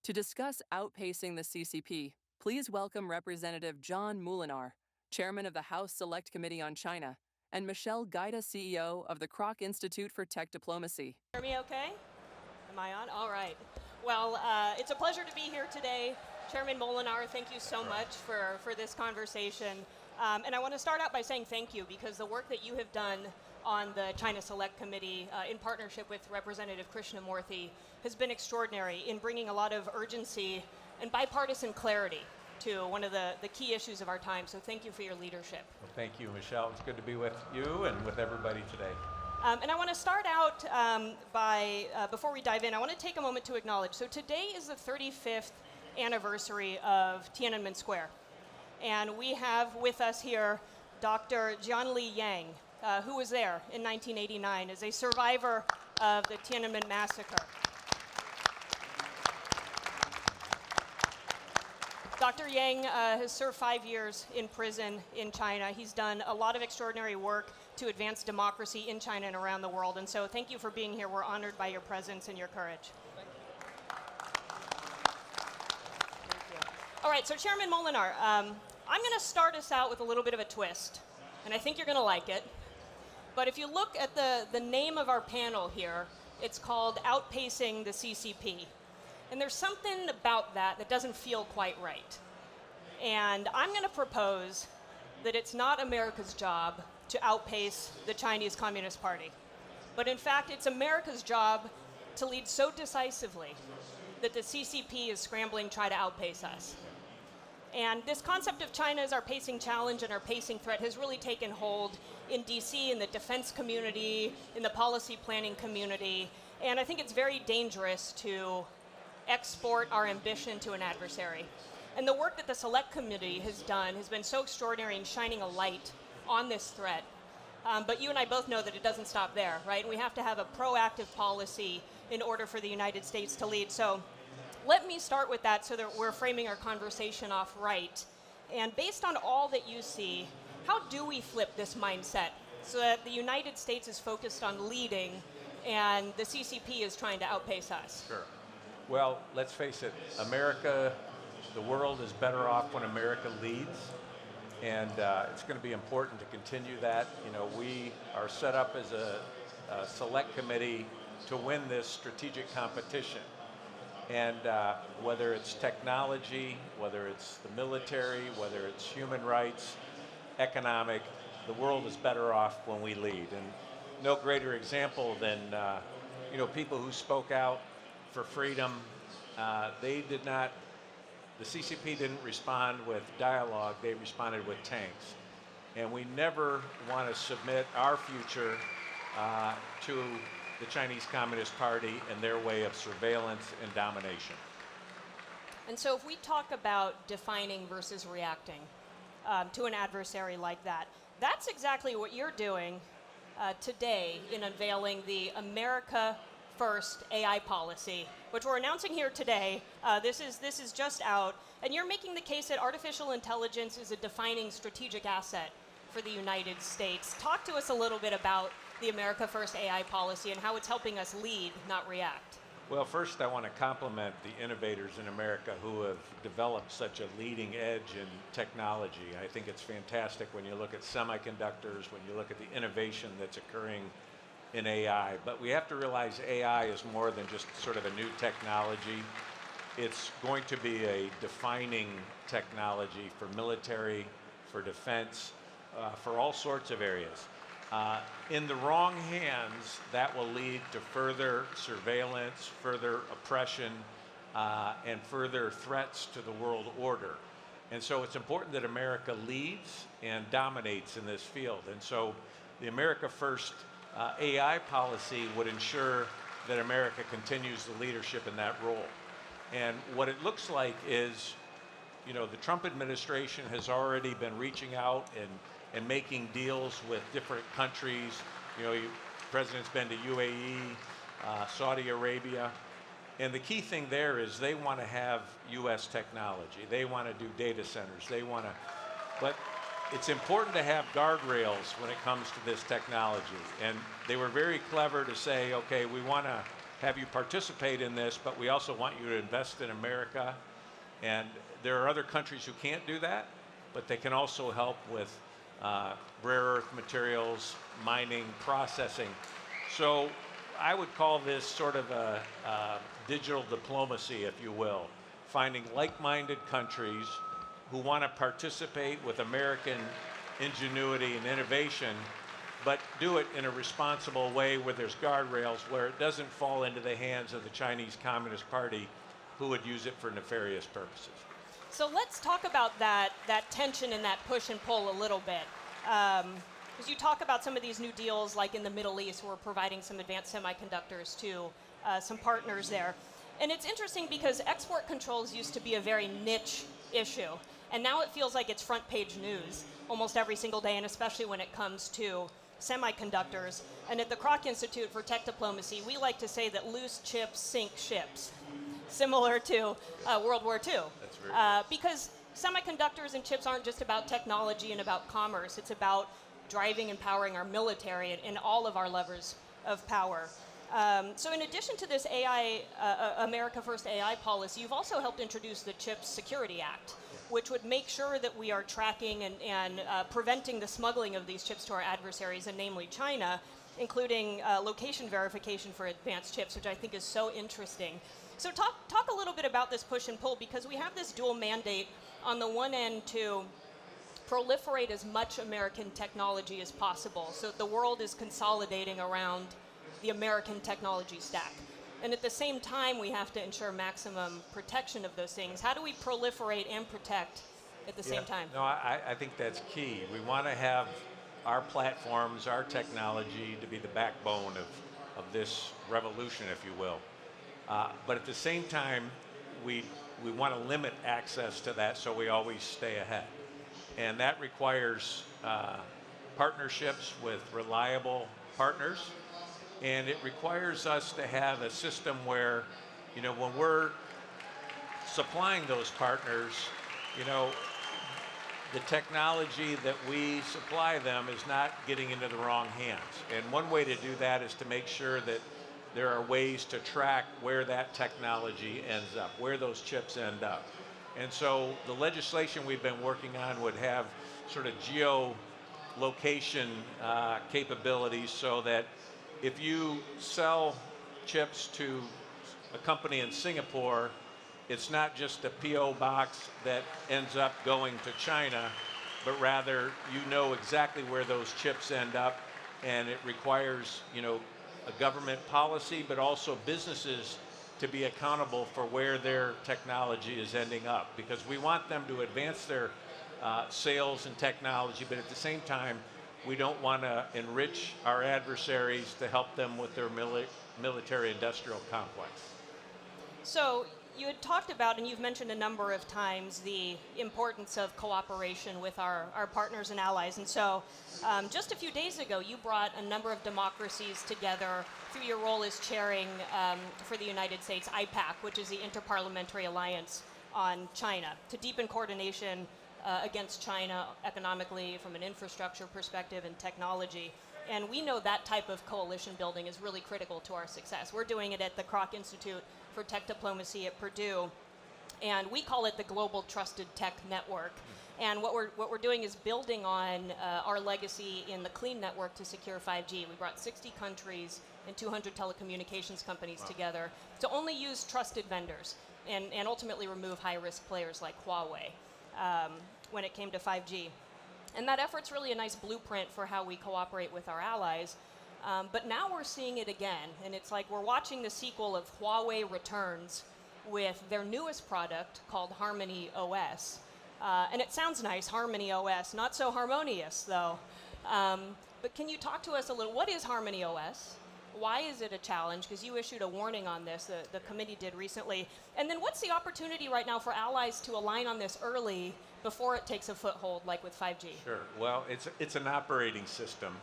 To discuss Outpacing the CCP, please welcome Representative John Moolenaar, Chairman of the House Select Committee on China, and Michelle Giuda, CEO of the Krach Institute for Tech Diplomacy. Hear me okay? Am I on? All right. Well, it's a pleasure to be here today. Chairman Moolenaar, thank you so much for this conversation. And I want to start out by saying thank you, because the work that you have done on the China Select Committee in partnership with Representative Krishnamurthy has been extraordinary in bringing a lot of urgency and bipartisan clarity to one of the key issues of our time. So thank you for your leadership. Well, thank you, Michelle. It's good to be with you and with everybody today. And I want to start out before we dive in, I want to take a moment to acknowledge. So today is the 35th anniversary of Tiananmen Square. And we have with us here Dr. Jianli Yang, who was there in 1989 as a survivor of the Tiananmen massacre. Dr. Yang has served 5 years in prison in China. He's done a lot of extraordinary work to advance democracy in China and around the world. And so thank you for being here. We're honored by your presence and your courage. Thank you. All right, so Chairman Moolenaar, I'm going to start us out with a little bit of a twist, and I think you're going to like it. But if you look at the name of our panel here, it's called Outpacing the CCP. And there's something about that doesn't feel quite right. And I'm going to propose that it's not America's job to outpace the Chinese Communist Party. But in fact, it's America's job to lead so decisively that the CCP is scrambling to try to outpace us. And this concept of China as our pacing challenge and our pacing threat has really taken hold in DC, in the defense community, in the policy planning community. And I think it's very dangerous to export our ambition to an adversary. And the work that the Select Committee has done has been so extraordinary in shining a light on this threat. But you and I both know that it doesn't stop there, right? And we have to have a proactive policy in order for the United States to lead. So let me start with that so that we're framing our conversation off right. And based on all that you see, how do we flip this mindset so that the United States is focused on leading and the CCP is trying to outpace us? Sure. Well, let's face it, America, the world is better off when America leads, and it's going to be important to continue that. You know, we are set up as a select committee to win this strategic competition. And whether it's technology, whether it's the military, whether it's human rights, economic, the world is better off when we lead. And no greater example than people who spoke out for freedom. The CCP didn't respond with dialogue, they responded with tanks. And we never want to submit our future to the Chinese Communist Party and their way of surveillance and domination. And so if we talk about defining versus reacting to an adversary like that, that's exactly what you're doing today in unveiling the America First AI policy, which we're announcing here today. This is just out, and you're making the case that artificial intelligence is a defining strategic asset for the United States. Talk to us a little bit about the America First AI policy and how it's helping us lead, not react. Well, first I want to compliment the innovators in America who have developed such a leading edge in technology. I think it's fantastic when you look at semiconductors, when you look at the innovation that's occurring in AI. But we have to realize AI is more than just sort of a new technology. It's going to be a defining technology for military, for defense, for all sorts of areas. In the wrong hands, that will lead to further surveillance, further oppression, and further threats to the world order. And so it's important that America leads and dominates in this field. And so the America First AI policy would ensure that America continues the leadership in that role. And what it looks like is, the Trump administration has already been reaching out and making deals with different countries. The president's been to UAE, Saudi Arabia. And the key thing there is they want to have US technology. They want to do data centers. But it's important to have guardrails when it comes to this technology. And they were very clever to say, okay, we want to have you participate in this, but we also want you to invest in America. And there are other countries who can't do that, but they can also help with rare earth materials, mining, processing. So I would call this sort of a digital diplomacy, if you will, finding like-minded countries who want to participate with American ingenuity and innovation, but do it in a responsible way where there's guardrails, where it doesn't fall into the hands of the Chinese Communist Party, who would use it for nefarious purposes. So let's talk about that tension and that push and pull a little bit. As you talk about some of these new deals, like in the Middle East, we're providing some advanced semiconductors to some partners there. And it's interesting because export controls used to be a very niche issue, and now it feels like it's front page news almost every single day, and especially when it comes to semiconductors. And at the Krach Institute for Tech Diplomacy, we like to say that loose chips sink ships, similar to World War II. That's very because semiconductors and chips aren't just about technology and about commerce. It's about driving and powering our military and all of our levers of power. So in addition to this AI, America First AI policy, you've also helped introduce the CHIPS Security Act, which would make sure that we are tracking and preventing the smuggling of these chips to our adversaries, and namely China, including location verification for advanced chips, which I think is so interesting. So talk a little bit about this push and pull, because we have this dual mandate on the one end to proliferate as much American technology as possible, so the world is consolidating around the American technology stack. And at the same time, we have to ensure maximum protection of those things. How do we proliferate and protect at the same time? No, I think that's key. We want to have our platforms, our technology to be the backbone of this revolution, if you will. But at the same time, we want to limit access to that so we always stay ahead. And that requires partnerships with reliable partners. And it requires us to have a system where, you know, when we're supplying those partners, you know, the technology that we supply them is not getting into the wrong hands. And one way to do that is to make sure that there are ways to track where that technology ends up, where those chips end up. And so the legislation we've been working on would have sort of geolocation capabilities, so that if you sell chips to a company in Singapore, it's not just a PO box that ends up going to China, but rather you know exactly where those chips end up, and it requires, you know, a government policy, but also businesses to be accountable for where their technology is ending up, because we want them to advance their sales and technology, but at the same time, we don't want to enrich our adversaries to help them with their military-industrial complex. So you had talked about, and you've mentioned a number of times, the importance of cooperation with our partners and allies. And so just a few days ago, you brought a number of democracies together through your role as chairing for the United States IPAC, which is the Interparliamentary Alliance on China, to deepen coordination against China economically, from an infrastructure perspective and technology. And we know that type of coalition building is really critical to our success. We're doing it at the Krach Institute for Tech Diplomacy at Purdue, and we call it the Global Trusted Tech Network. And what we're doing is building on our legacy in the Clean Network to secure 5G. We brought 60 countries and 200 telecommunications companies together to only use trusted vendors and ultimately remove high-risk players like Huawei when it came to 5G. And that effort's really a nice blueprint for how we cooperate with our allies. But now we're seeing it again, and it's like we're watching the sequel of Huawei returns with their newest product called Harmony OS. And it sounds nice, Harmony OS, not so harmonious though. But can you talk to us a little, what is Harmony OS? Why is it a challenge? Because you issued a warning on this, the committee did recently. And then what's the opportunity right now for allies to align on this early before it takes a foothold, like with 5G? Sure. Well, it's an operating system,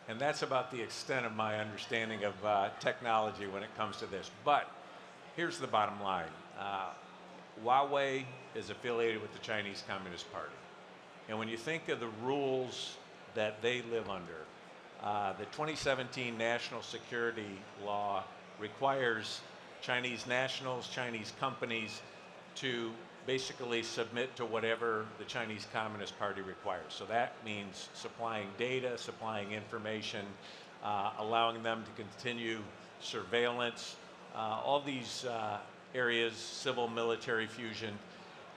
and that's about the extent of my understanding of technology when it comes to this. But here's the bottom line. Huawei is affiliated with the Chinese Communist Party. And when you think of the rules that they live under, the 2017 National Security Law requires Chinese nationals, Chinese companies to basically submit to whatever the Chinese Communist Party requires. So that means supplying data, supplying information, allowing them to continue surveillance, all these areas, civil military fusion,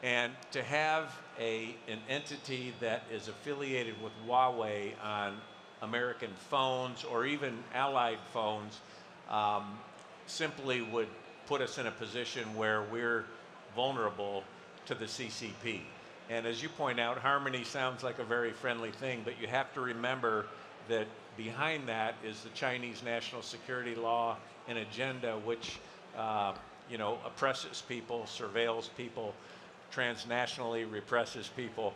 and to have an entity that is affiliated with Huawei on American phones or even allied phones simply would put us in a position where we're vulnerable to the CCP. And as you point out, harmony sounds like a very friendly thing, but you have to remember that behind that is the Chinese national security law and agenda, which oppresses people, surveils people, transnationally represses people,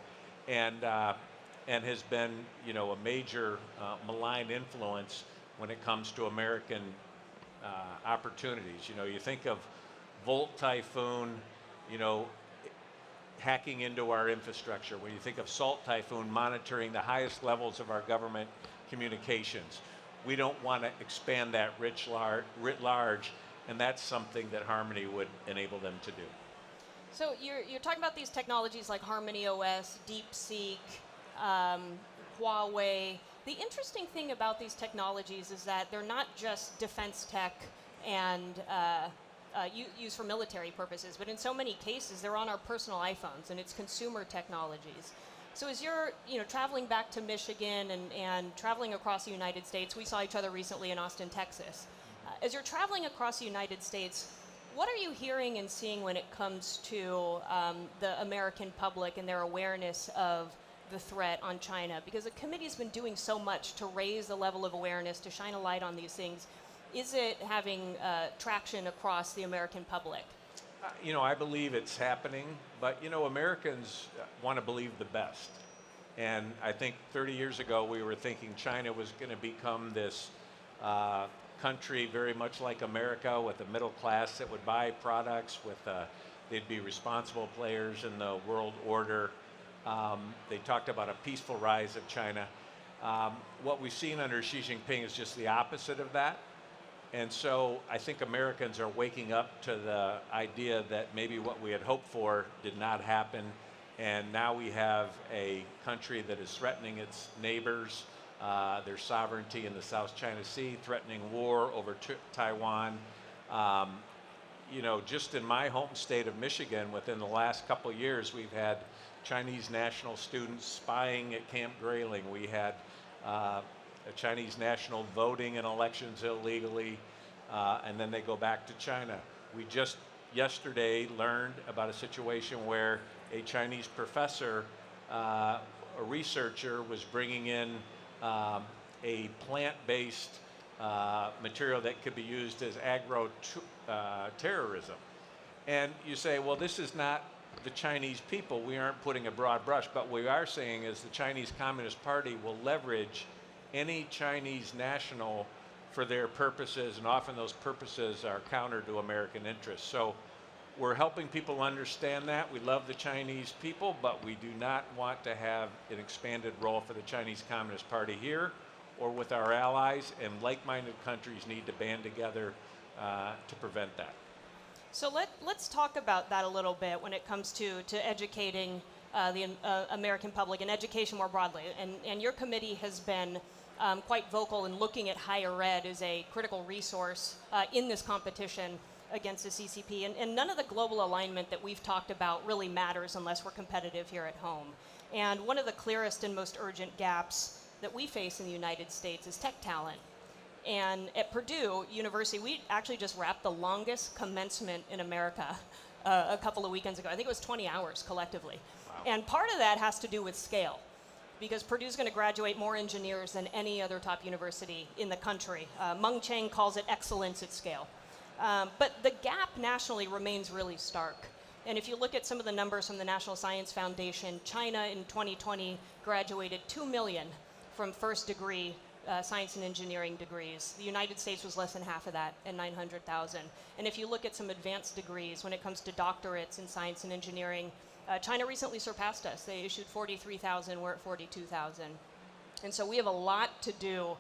and has been a major malign influence when it comes to American opportunities. You think of Volt Typhoon, hacking into our infrastructure. When you think of Salt Typhoon monitoring the highest levels of our government communications, we don't want to expand that writ large, and that's something that Harmony would enable them to do. So you're talking about these technologies like Harmony OS, DeepSeek, Huawei. The interesting thing about these technologies is that they're not just defense tech and used for military purposes, but in so many cases they're on our personal iPhones, and it's consumer technologies. So as you're traveling back to Michigan and traveling across the United States, we saw each other recently in Austin, Texas. As you're traveling across the United States, what are you hearing and seeing when it comes to the American public and their awareness of the threat on China? Because the committee's been doing so much to raise the level of awareness, to shine a light on these things. Is it having traction across the American public? I believe it's happening, but Americans want to believe the best. And I think 30 years ago we were thinking China was going to become this country very much like America, with a middle class that would buy products, they'd be responsible players in the world order. They talked about a peaceful rise of China. What we've seen under Xi Jinping is just the opposite of that. And so I think Americans are waking up to the idea that maybe what we had hoped for did not happen. And now we have a country that is threatening its neighbors, their sovereignty in the South China Sea, threatening war over Taiwan. Just in my home state of Michigan, within the last couple of years, we've had Chinese national students spying at Camp Grayling. We had a Chinese national voting in elections illegally, and then they go back to China. We just yesterday learned about a situation where a Chinese professor, a researcher, was bringing in a plant-based material that could be used as agro-terrorism. And you say, well, this is not the Chinese people. We aren't putting a broad brush, but what we are saying is the Chinese Communist Party will leverage any Chinese national for their purposes, and often those purposes are counter to American interests. So we're helping people understand that. We love the Chinese people, but we do not want to have an expanded role for the Chinese Communist Party here or with our allies, and like-minded countries need to band together to prevent that. So let's talk about that a little bit when it comes to educating the American public and education more broadly. And your committee has been quite vocal in looking at higher ed as a critical resource in this competition against the CCP. And none of the global alignment that we've talked about really matters unless we're competitive here at home. And one of the clearest and most urgent gaps that we face in the United States is tech talent. And at Purdue University, we actually just wrapped the longest commencement in America a couple of weekends ago. I think it was 20 hours collectively. Wow. And part of that has to do with scale, because Purdue's going to graduate more engineers than any other top university in the country. Meng Chang calls it excellence at scale. But the gap nationally remains really stark. And if you look at some of the numbers from the National Science Foundation, China in 2020 graduated 2 million from first degree science and engineering degrees. The United States was less than half of that at 900,000. And if you look at some advanced degrees, when it comes to doctorates in science and engineering, China recently surpassed us. They issued 43,000, we're at 42,000. And so we have a lot to do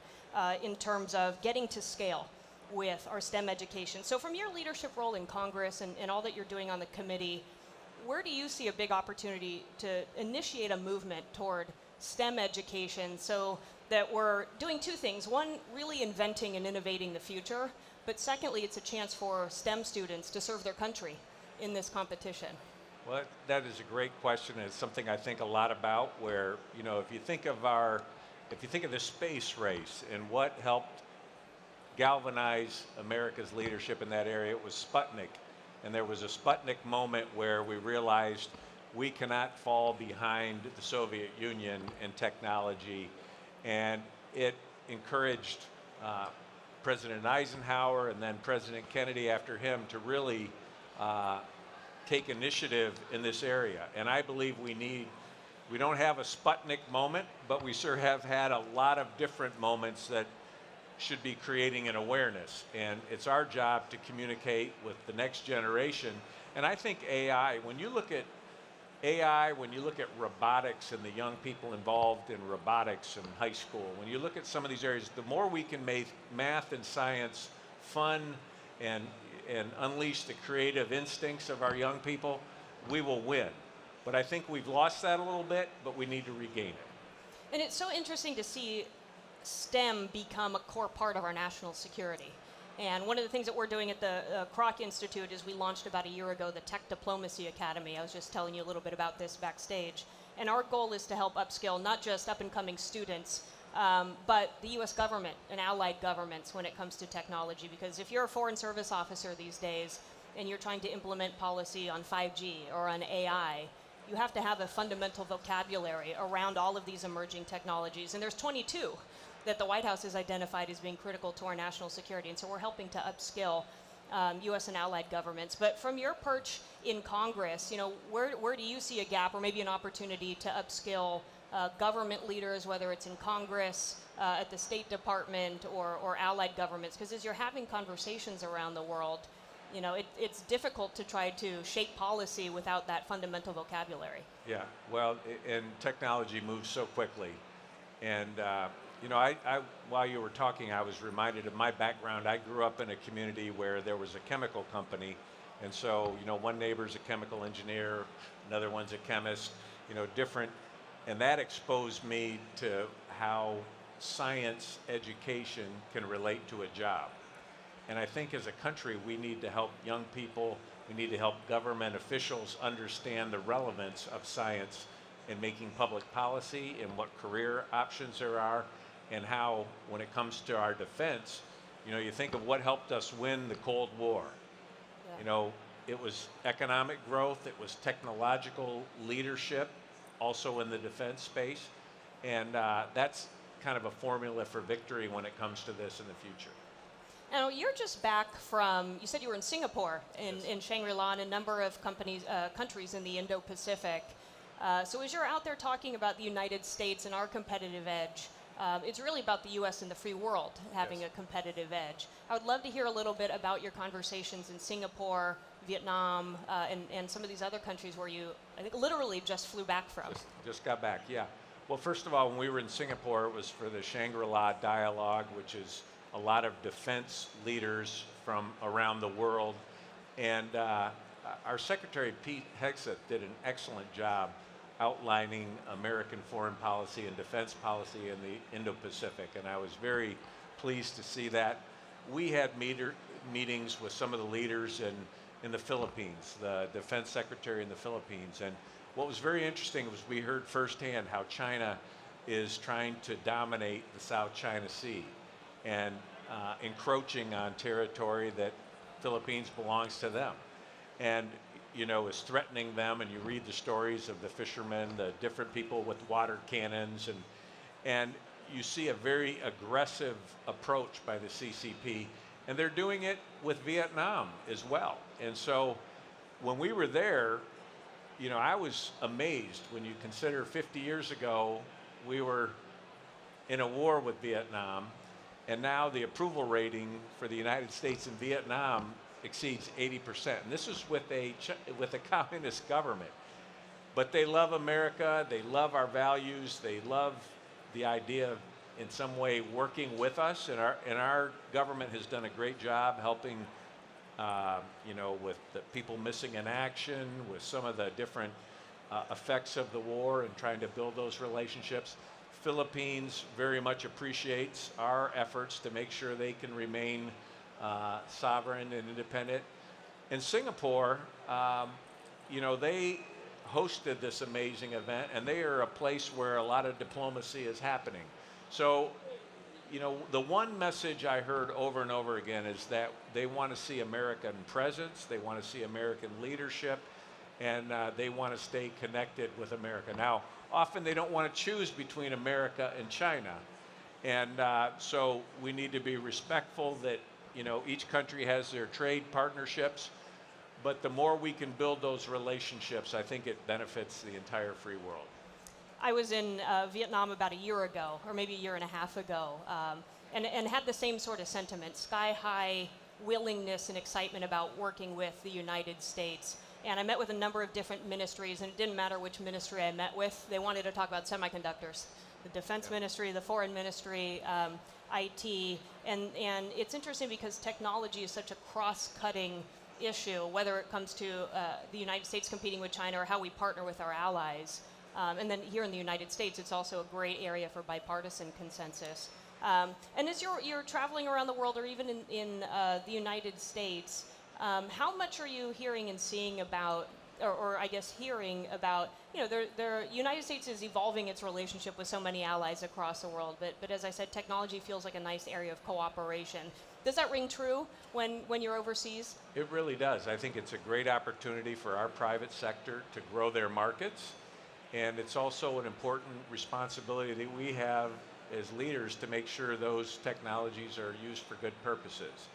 in terms of getting to scale. with our STEM education. So from your leadership role in Congress and all that you're doing on the committee, where do you see a big opportunity to initiate a movement toward STEM education so that we're doing two things? One, really inventing and innovating the future, but secondly, it's a chance for STEM students to serve their country in this competition. Well, that is a great question, and it's something I think a lot about, where, you know, if you think of the space race and what helped galvanize America's leadership in that area, it was Sputnik. And there was a Sputnik moment where we realized we cannot fall behind the Soviet Union in technology. And it encouraged President Eisenhower and then President Kennedy after him to really take initiative in this area. And I believe we don't have a Sputnik moment, but we sure have had a lot of different moments that should be creating an awareness. And it's our job to communicate with the next generation. And I think AI, when you look at robotics and the young people involved in robotics in high school, when you look at some of these areas, the more we can make math and science fun and unleash the creative instincts of our young people, we will win. But I think we've lost that a little bit, but we need to regain it. And it's so interesting to see STEM become a core part of our national security. And one of the things that we're doing at the Krach Institute is we launched about a year ago the Tech Diplomacy Academy. I was just telling you a little bit about this backstage. And our goal is to help upskill not just up-and-coming students, but the U.S. government and allied governments when it comes to technology. Because if you're a foreign service officer these days and you're trying to implement policy on 5G or on AI, you have to have a fundamental vocabulary around all of these emerging technologies. And there's 22 that the White House has identified as being critical to our national security. And so we're helping to upskill U.S. and allied governments. But from your perch in Congress, you know, where do you see a gap or maybe an opportunity to upskill government leaders, whether it's in Congress, at the State Department, or allied governments? Because as you're having conversations around the world, you know, it's difficult to try to shape policy without that fundamental vocabulary. Yeah, well, and technology moves so quickly. And you know, while you were talking, I was reminded of my background. I grew up in a community where there was a chemical company. And so, you know, one neighbor's a chemical engineer, another one's a chemist, you know, different. And that exposed me to how science education can relate to a job. And I think as a country, we need to help young people, we need to help government officials understand the relevance of science in making public policy and what career options there are, and how, when it comes to our defense, you know, you think of what helped us win the Cold War. Yeah. You know, it was economic growth, it was technological leadership, also in the defense space, and that's kind of a formula for victory when it comes to this in the future. Now, you're just back from, you said you were in Singapore, in Shangri-La, and a number of countries in the Indo-Pacific. So as you're out there talking about the United States and our competitive edge, it's really about the U.S. and the free world having a competitive edge. I would love to hear a little bit about your conversations in Singapore, Vietnam, and some of these other countries where you, I think, literally just flew back from. Just got back, yeah. Well, first of all, when we were in Singapore, it was for the Shangri-La Dialogue, which is a lot of defense leaders from around the world. And our Secretary, Pete Hegseth, did an excellent job outlining American foreign policy and defense policy in the Indo-Pacific, and I was very pleased to see that. We had meetings with some of the leaders in the Philippines, the defense secretary in the Philippines, and what was very interesting was we heard firsthand how China is trying to dominate the South China Sea and encroaching on territory that Philippines belongs to them. And you know, is threatening them, and you read the stories of the fishermen, the different people with water cannons, and you see a very aggressive approach by the CCP, and they're doing it with Vietnam as well. And so when we were there, you know, I was amazed when you consider 50 years ago, we were in a war with Vietnam, and now the approval rating for the United States and Vietnam exceeds 80%. And this is with a communist government. But they love America, they love our values, they love the idea in some way working with us, and our government has done a great job helping, with the people missing in action, with some of the different effects of the war, and trying to build those relationships. Philippines very much appreciates our efforts to make sure they can remain sovereign and independent. And Singapore, they hosted this amazing event, and they are a place where a lot of diplomacy is happening. So, the one message I heard over and over again is that they want to see American presence, they want to see American leadership, and they want to stay connected with America. Now, often they don't want to choose between America and China. And so we need to be respectful that, each country has their trade partnerships, but the more we can build those relationships, I think it benefits the entire free world. I was in Vietnam about a year ago, or maybe a year and a half ago, and had the same sort of sentiment, sky-high willingness and excitement about working with the United States. And I met with a number of different ministries, and it didn't matter which ministry I met with. They wanted to talk about semiconductors, the defense ministry, the foreign ministry, IT. And it's interesting because technology is such a cross-cutting issue, whether it comes to the United States competing with China or how we partner with our allies. And then here in the United States, it's also a great area for bipartisan consensus. And as you're traveling around the world, or even in the United States, how much are you hearing and seeing about, or I guess hearing about, the United States is evolving its relationship with so many allies across the world, but as I said, technology feels like a nice area of cooperation. Does that ring true when you're overseas? It really does. I think it's a great opportunity for our private sector to grow their markets, and it's also an important responsibility that we have as leaders to make sure those technologies are used for good purposes.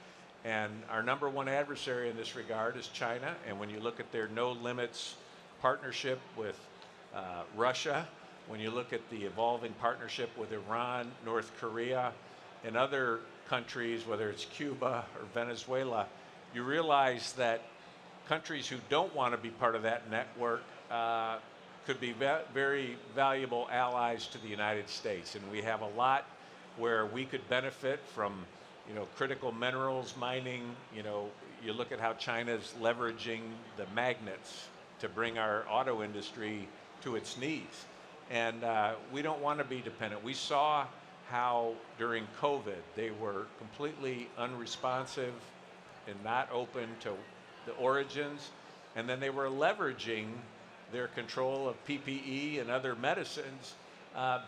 And our number one adversary in this regard is China. And when you look at their no limits partnership with Russia, when you look at the evolving partnership with Iran, North Korea, and other countries, whether it's Cuba or Venezuela, you realize that countries who don't want to be part of that network could be very valuable allies to the United States. And we have a lot where we could benefit from critical minerals mining. You look at how China's leveraging the magnets to bring our auto industry to its knees. And we don't want to be dependent. We saw how during COVID they were completely unresponsive and not open to the origins. And then they were leveraging their control of PPE and other medicines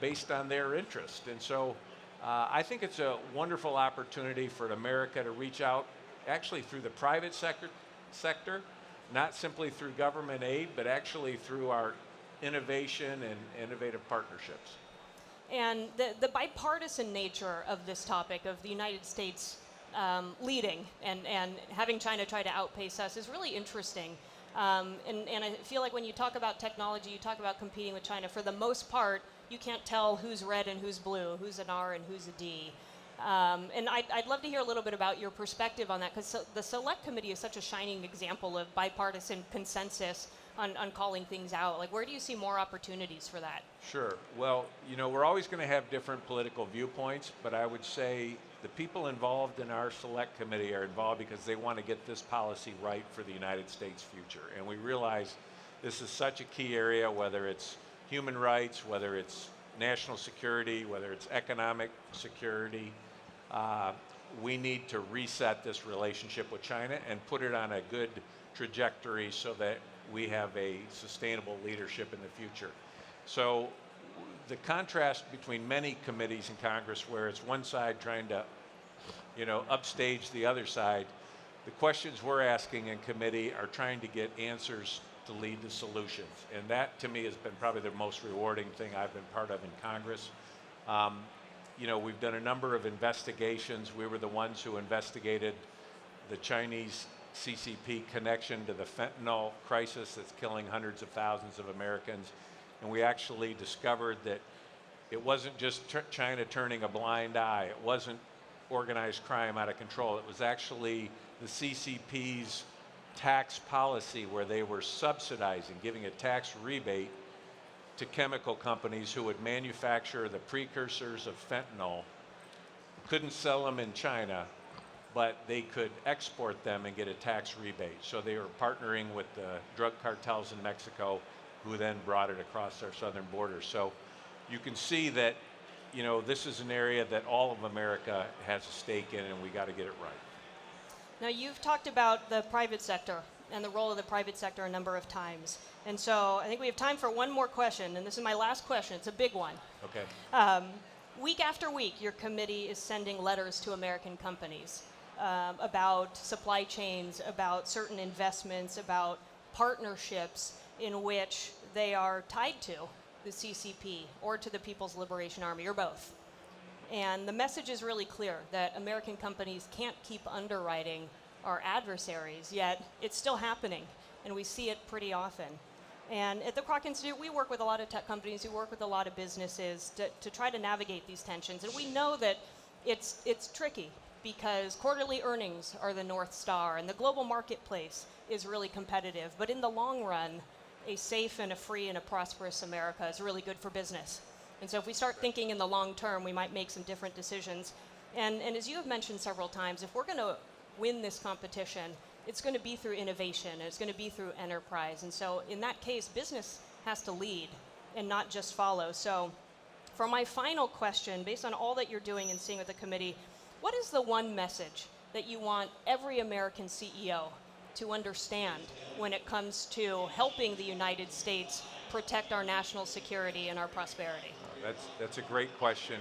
based on their interest. And so I think it's a wonderful opportunity for America to reach out actually through the private sector, not simply through government aid, but actually through our innovation and innovative partnerships. And the bipartisan nature of this topic, of the United States leading and having China try to outpace us, is really interesting. And I feel like when you talk about technology, you talk about competing with China, for the most part, you can't tell who's red and who's blue, who's an R and who's a D. And I'd love to hear a little bit about your perspective on that, because the Select Committee is such a shining example of bipartisan consensus on calling things out. Like, where do you see more opportunities for that? Sure. Well, we're always going to have different political viewpoints, but I would say the people involved in our Select Committee are involved because they want to get this policy right for the United States' future. And we realize this is such a key area, whether it's human rights, whether it's national security, whether it's economic security. We need to reset this relationship with China and put it on a good trajectory so that we have a sustainable leadership in the future. So the contrast between many committees in Congress, where it's one side trying to, upstage the other side, the questions we're asking in committee are trying to get answers to lead to solutions. And that, to me, has been probably the most rewarding thing I've been part of in Congress. We've done a number of investigations. We were the ones who investigated the Chinese CCP connection to the fentanyl crisis that's killing hundreds of thousands of Americans. And we actually discovered that it wasn't just China turning a blind eye. It wasn't organized crime out of control. It was actually the CCP's tax policy, where they were subsidizing, giving a tax rebate to chemical companies who would manufacture the precursors of fentanyl, couldn't sell them in China, but they could export them and get a tax rebate. So they were partnering with the drug cartels in Mexico, who then brought it across our southern border. So you can see that, you know, this is an area that all of America has a stake in, and we got to get it right. Now, you've talked about the private sector and the role of the private sector a number of times. And so I think we have time for one more question, and this is my last question. It's a big one. Okay. Week after week, your committee is sending letters to American companies about supply chains, about certain investments, about partnerships in which they are tied to the CCP or to the People's Liberation Army, or both. And the message is really clear that American companies can't keep underwriting our adversaries, yet it's still happening, and we see it pretty often. And at the Krach Institute, we work with a lot of tech companies, we work with a lot of businesses to try to navigate these tensions. And we know that it's tricky, because quarterly earnings are the North Star, and the global marketplace is really competitive. But in the long run, a safe and a free and a prosperous America is really good for business. And so if we start thinking in the long term, we might make some different decisions. And as you have mentioned several times, if we're going to win this competition, it's going to be through innovation, and it's going to be through enterprise. And so in that case, business has to lead and not just follow. So for my final question, based on all that you're doing and seeing with the committee, what is the one message that you want every American CEO to understand when it comes to helping the United States protect our national security and our prosperity? That's a great question.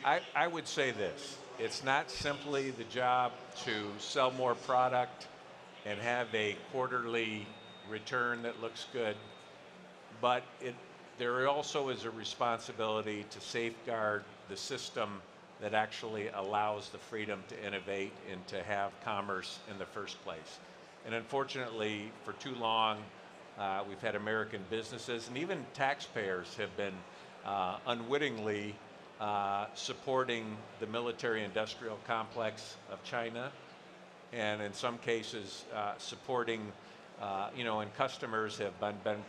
I would say this. It's not simply the job to sell more product and have a quarterly return that looks good, but there also is a responsibility to safeguard the system that actually allows the freedom to innovate and to have commerce in the first place. And unfortunately, for too long, we've had American businesses and even taxpayers have been unwittingly supporting the military-industrial complex of China, and in some cases supporting, and customers have been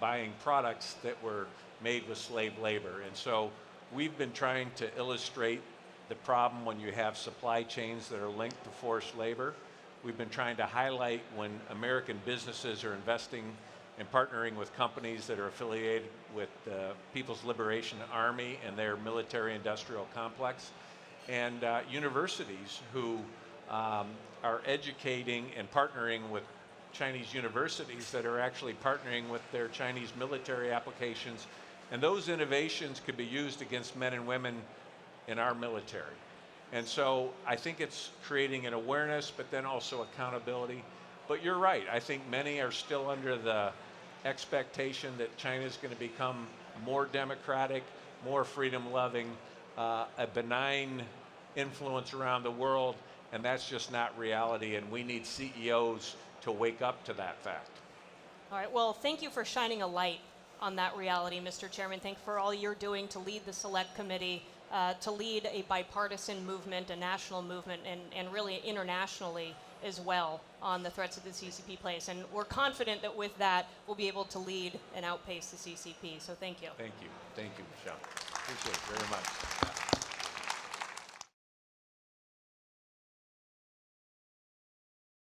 buying products that were made with slave labor. And so we've been trying to illustrate the problem when you have supply chains that are linked to forced labor. We've been trying to highlight when American businesses are investing and partnering with companies that are affiliated with the People's Liberation Army and their military-industrial complex, and universities who are educating and partnering with Chinese universities that are actually partnering with their Chinese military applications. And those innovations could be used against men and women in our military. And so I think it's creating an awareness, but then also accountability. But you're right, I think many are still under the expectation that China is going to become more democratic, more freedom-loving, a benign influence around the world, and that's just not reality, and we need CEOs to wake up to that fact. All right, well, thank you for shining a light on that reality, Mr. Chairman. Thank you for all you're doing to lead the Select Committee, to lead a bipartisan movement, a national movement, and really internationally as well on the threats that the CCP place. And we're confident that with that, we'll be able to lead and outpace the CCP. So thank you. Thank you. Thank you, Michelle. Appreciate it very much.